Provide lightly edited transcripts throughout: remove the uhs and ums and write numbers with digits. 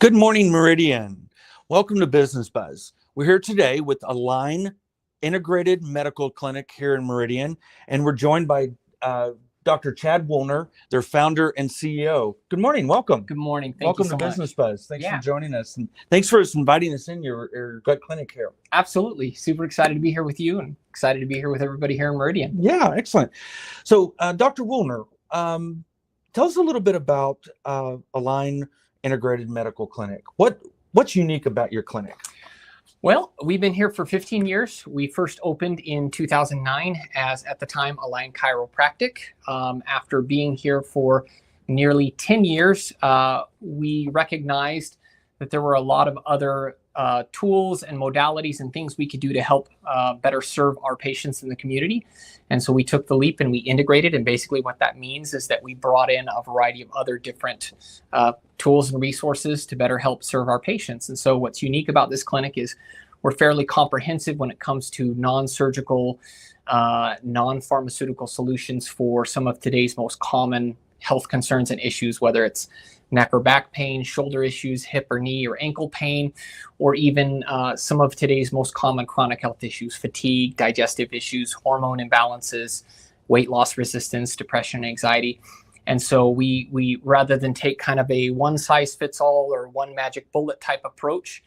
Good morning, Meridian. Welcome to Business Buzz. We're here today with Align Integrated Medical Clinic here in Meridian, and we're joined by Dr. Chad Woolner, their founder and CEO. Good morning. Welcome. Good morning. Welcome to Business Buzz. Thanks for joining us, and thanks for inviting us in your gut clinic here. Absolutely. Super excited to be here with you and excited to be here with everybody here in Meridian. Yeah, excellent. So, Dr. Woolner, tell us a little bit about Align Integrated Medical Clinic. What's unique about your clinic? Well, we've been here for 15 years. We first opened in 2009 as, at the time, Align Chiropractic. After being here for nearly 10 years, we recognized that there were a lot of other tools and modalities and things we could do to help better serve our patients in the community. And so we took the leap and we integrated. And basically what that means is that we brought in a variety of other different tools and resources to better help serve our patients. And so what's unique about this clinic is we're fairly comprehensive when it comes to non-surgical, non-pharmaceutical solutions for some of today's most common health concerns and issues, whether it's neck or back pain, shoulder issues, hip or knee or ankle pain, or even some of today's most common chronic health issues, fatigue, digestive issues, hormone imbalances, weight loss resistance, depression, anxiety. And so we rather than take kind of a one size fits all or one magic bullet type approach,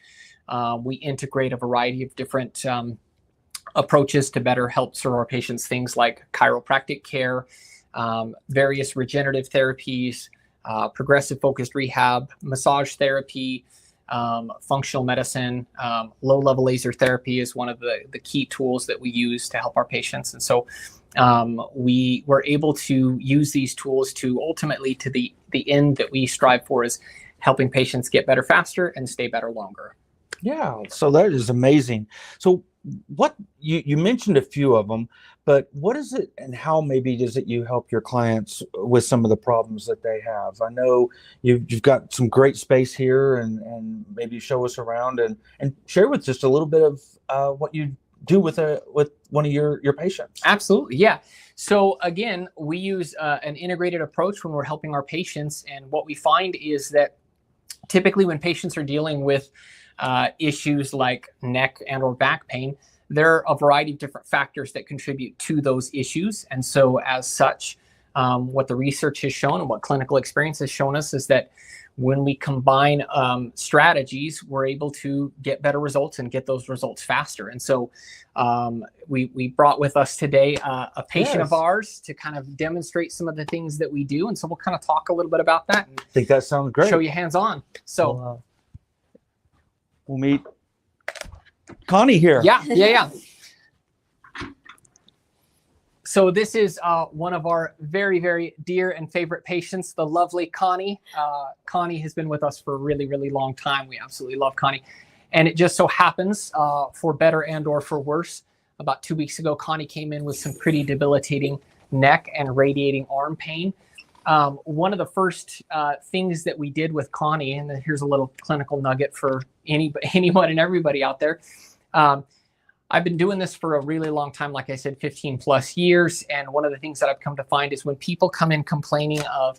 we integrate a variety of different approaches to better help serve our patients, things like chiropractic care, various regenerative therapies, progressive focused rehab, massage therapy, functional medicine, low-level laser therapy is one of the key tools that we use to help our patients. And so we were able to use these tools to ultimately to the end that we strive for is helping patients get better faster and stay better longer. Yeah, so that is amazing. So what you mentioned a few of them, but what is it and how maybe does it you help your clients with some of the problems that they have? I know you've got some great space here and maybe show us around and share with just a little bit of what you do with one of your patients. Absolutely, yeah. So again, we use an integrated approach when we're helping our patients, and what we find is that typically when patients are dealing with issues like neck and or back pain, there are a variety of different factors that contribute to those issues. And so as such, what the research has shown and what clinical experience has shown us is that when we combine strategies, we're able to get better results and get those results faster. And so we brought with us today a patient of ours to kind of demonstrate some of the things that we do. And so we'll kind of talk a little bit about that. And I think that sounds great. Show you hands-on. So we'll meet Connie here. Yeah. So this is one of our very, very dear and favorite patients, the lovely Connie. Connie has been with us for a really, really long time. We absolutely love Connie. And it just so happens, for better and or for worse, about 2 weeks ago, Connie came in with some pretty debilitating neck and radiating arm pain. One of the first things that we did with Connie, and here's a little clinical nugget for anyone and everybody out there. I've been doing this for a really long time, like I said, 15 plus years. And one of the things that I've come to find is when people come in complaining of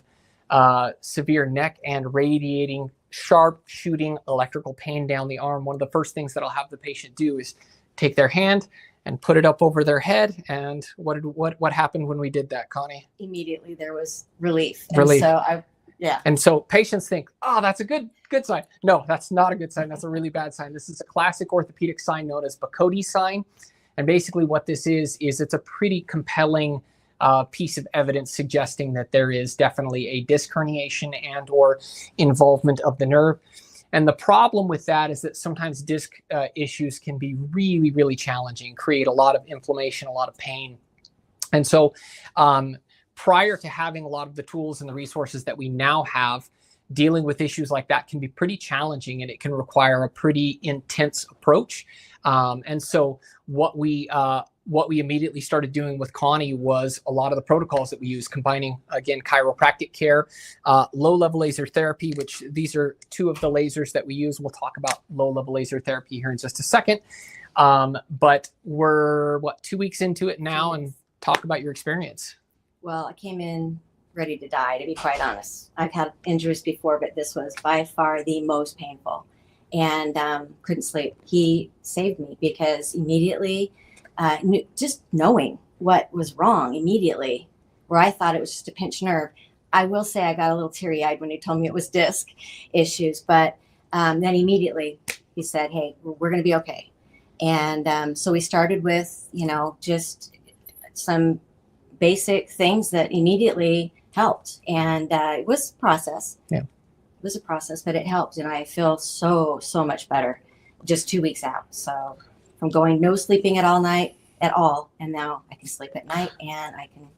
severe neck and radiating, sharp shooting electrical pain down the arm, one of the first things that I'll have the patient do is take their hand and put it up over their head. And what happened when we did that, Connie? Immediately there was relief. Relief. And so And so patients think, oh, that's a good sign. No, that's not a good sign. That's a really bad sign. This is a classic orthopedic sign known as Bacody's sign. And basically what this is it's a pretty compelling piece of evidence suggesting that there is definitely a disc herniation and or involvement of the nerve. And the problem with that is that sometimes disc issues can be really, really challenging, create a lot of inflammation, a lot of pain. And so prior to having a lot of the tools and the resources that we now have, dealing with issues like that can be pretty challenging and it can require a pretty intense approach. And so what we immediately started doing with Connie was a lot of the protocols that we use, combining, again, chiropractic care, low-level laser therapy, which these are two of the lasers that we use. We'll talk about low-level laser therapy here in just a second. But we're, 2 weeks into it now, and talk about your experience. well, I came in ready to die, to be quite honest. I've had injuries before, but this was by far the most painful, and couldn't sleep. He saved me because immediately, just knowing what was wrong immediately, where I thought it was just a pinched nerve. I will say I got a little teary-eyed when he told me it was disc issues, but then immediately he said, hey, we're going to be okay. And so we started with, just some basic things that immediately helped. And it was a process. Yeah. It was a process, but it helped. And I feel so much better just 2 weeks out. So from going no sleeping at all, and now I can sleep at night and I can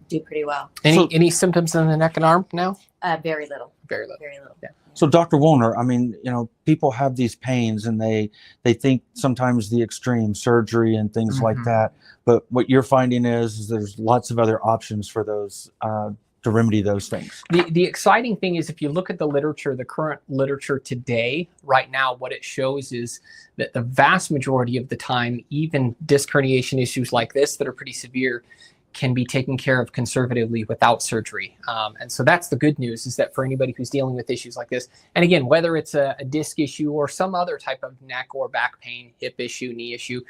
do pretty well. Any symptoms in the neck and arm now? Very little. Very little. Very little. Yeah. So Dr. Woolner, I mean, people have these pains and they think sometimes the extreme surgery and things like that. But what you're finding is there's lots of other options for those to remedy those things. The exciting thing is if you look at the literature, the current literature today, right now, what it shows is that the vast majority of the time, even disc herniation issues like this that are pretty severe, can be taken care of conservatively without surgery. And so that's the good news, is that for anybody who's dealing with issues like this, and again, whether it's a disc issue or some other type of neck or back pain, hip issue, knee issue,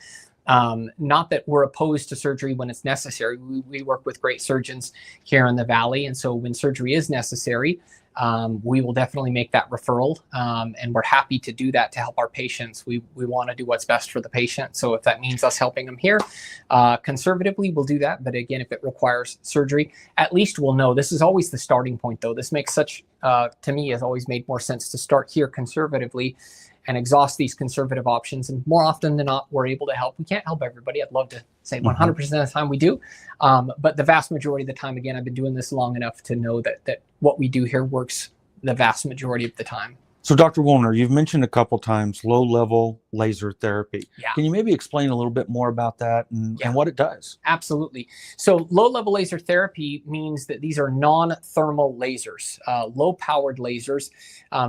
not that we're opposed to surgery when it's necessary. We work with great surgeons here in the Valley. And so when surgery is necessary, we will definitely make that referral. And we're happy to do that to help our patients. We want to do what's best for the patient. So if that means us helping them here, conservatively, we'll do that. But again, if it requires surgery, at least we'll know. This is always the starting point, though. This makes to me, has always made more sense to start here conservatively and exhaust these conservative options. And more often than not, we're able to help. We can't help everybody. I'd love to say 100% of the time we do. But the vast majority of the time, again, I've been doing this long enough to know that what we do here works the vast majority of the time. So Dr. Woolner, you've mentioned a couple times low-level laser therapy. Yeah. Can you maybe explain a little bit more about that and what it does? Absolutely. So low-level laser therapy means that these are non-thermal lasers, low-powered lasers.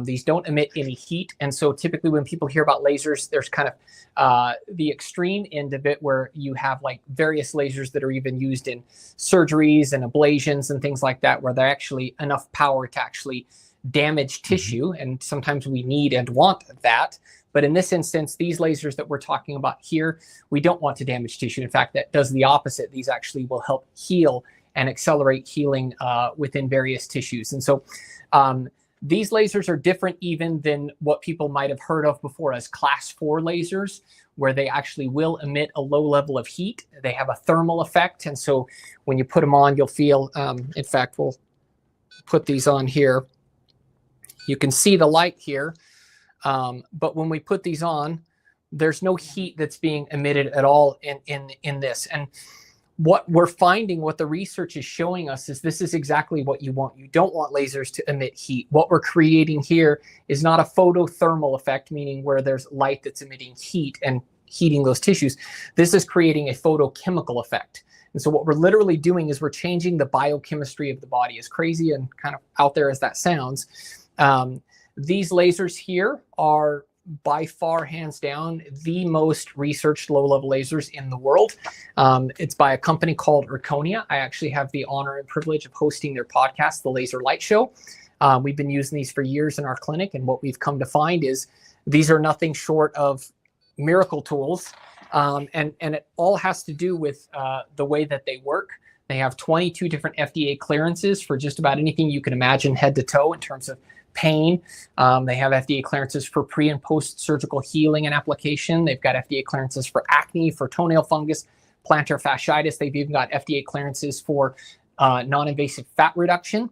These don't emit any heat. And so typically when people hear about lasers, there's kind of the extreme end of it where you have like various lasers that are even used in surgeries and ablations and things like that, where they're actually enough power to actually damage tissue, and sometimes we need and want that. But in this instance, these lasers that we're talking about here, we don't want to damage tissue. In fact, that does the opposite. These actually will help heal and accelerate healing within various tissues. And so these lasers are different even than what people might have heard of before as class 4 lasers, where they actually will emit a low level of heat. They have a thermal effect. And so when you put them on, you'll feel, in fact, we'll put these on here. You can see the light here, but when we put these on, there's no heat that's being emitted at all in this. And what we're finding, what the research is showing us, is this is exactly what you want. You don't want lasers to emit heat. What we're creating here is not a photothermal effect, meaning where there's light that's emitting heat and heating those tissues. This is creating a photochemical effect. And so what we're literally doing is we're changing the biochemistry of the body. As crazy and kind of out there as that sounds, these lasers here are by far, hands down, the most researched low-level lasers in the world. It's by a company called Rerun. I actually have the honor and privilege of hosting their podcast, The Laser Light Show. We've been using these for years in our clinic, and what we've come to find is these are nothing short of miracle tools. And it all has to do with the way that they work. They have 22 different FDA clearances for just about anything you can imagine head to toe in terms of pain. They have FDA clearances for pre and post surgical healing and application. They've got FDA clearances for acne, for toenail fungus, plantar fasciitis. They've even got FDA clearances for non-invasive fat reduction.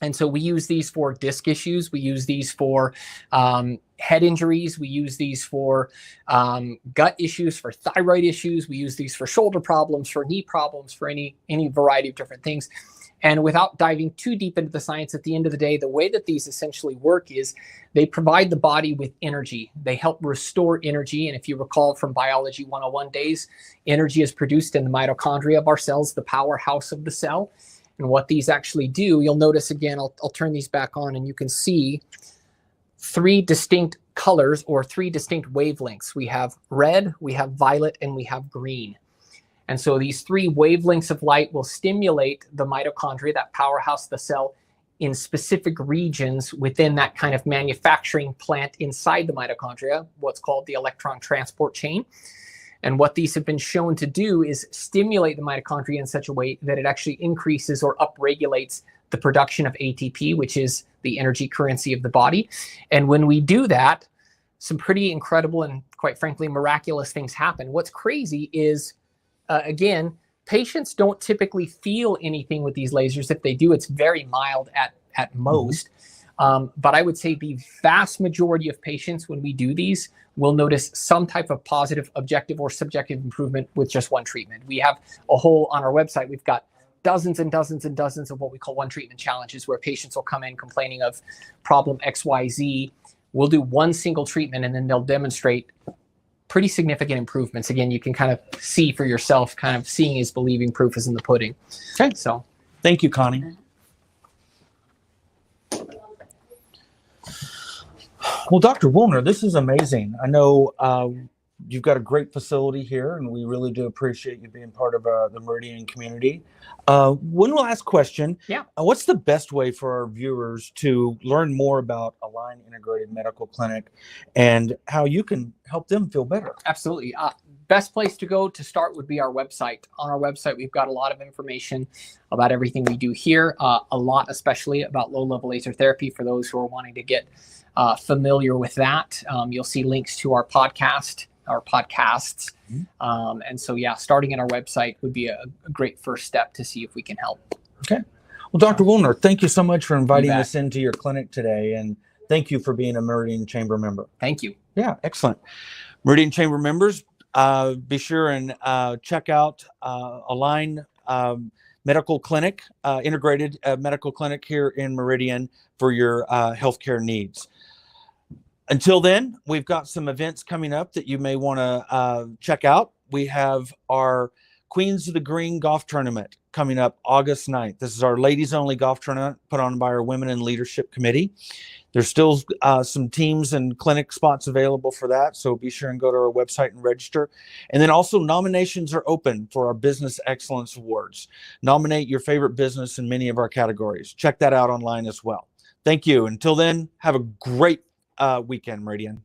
And so we use these for disc issues. We use these for head injuries. We use these for gut issues, for thyroid issues. We use these for shoulder problems, for knee problems, for any variety of different things. And without diving too deep into the science, at the end of the day, the way that these essentially work is they provide the body with energy. They help restore energy. And if you recall from Biology 101 days, energy is produced in the mitochondria of our cells, the powerhouse of the cell. And what these actually do, you'll notice again, I'll turn these back on and you can see 3 distinct colors or 3 distinct wavelengths. We have red, we have violet, and we have green. And so these 3 wavelengths of light will stimulate the mitochondria, that powerhouse of the cell, in specific regions within that kind of manufacturing plant inside the mitochondria, what's called the electron transport chain. And what these have been shown to do is stimulate the mitochondria in such a way that it actually increases or upregulates the production of ATP, which is the energy currency of the body. And when we do that, some pretty incredible and quite frankly miraculous things happen. What's crazy is, again, patients don't typically feel anything with these lasers. If they do, it's very mild at most. But I would say the vast majority of patients, when we do these, will notice some type of positive, objective, or subjective improvement with just one treatment. We have a whole, on our website, we've got dozens and dozens and dozens of what we call one treatment challenges, where patients will come in complaining of problem XYZ. We'll do one single treatment and then they'll demonstrate pretty significant improvements. Again, you can kind of see for yourself, kind of seeing is believing, proof is in the pudding. Okay. So thank you, Connie. Well, Dr. Woolner, this is amazing. I know you've got a great facility here, and we really do appreciate you being part of the Meridian community. One last question. Yeah. What's the best way for our viewers to learn more about Align Integrated Medical Clinic and how you can help them feel better? Absolutely. Best place to go to start would be our website. On our website, we've got a lot of information about everything we do here, a lot especially about low-level laser therapy for those who are wanting to get familiar with that. You'll see links to our podcasts. And so, yeah, starting at our website would be a great first step to see if we can help. Okay. Well, Dr. Woolner, thank you so much for inviting us into your clinic today. And thank you for being a Meridian Chamber member. Thank you. Yeah, excellent. Meridian Chamber members, be sure and check out Align Medical Clinic, Integrated Medical Clinic here in Meridian for your healthcare needs. Until then, we've got some events coming up that you may want to check out. We have our Queens of the Green Golf Tournament coming up August 9th. This is our ladies only golf tournament put on by our Women in Leadership Committee. There's still some teams and clinic spots available for that, so be sure and go to our website and register. And then also nominations are open for our Business Excellence Awards. Nominate your favorite business in many of our categories. Check that out online as well. Thank you. Until then, have a great weekend, Meridian.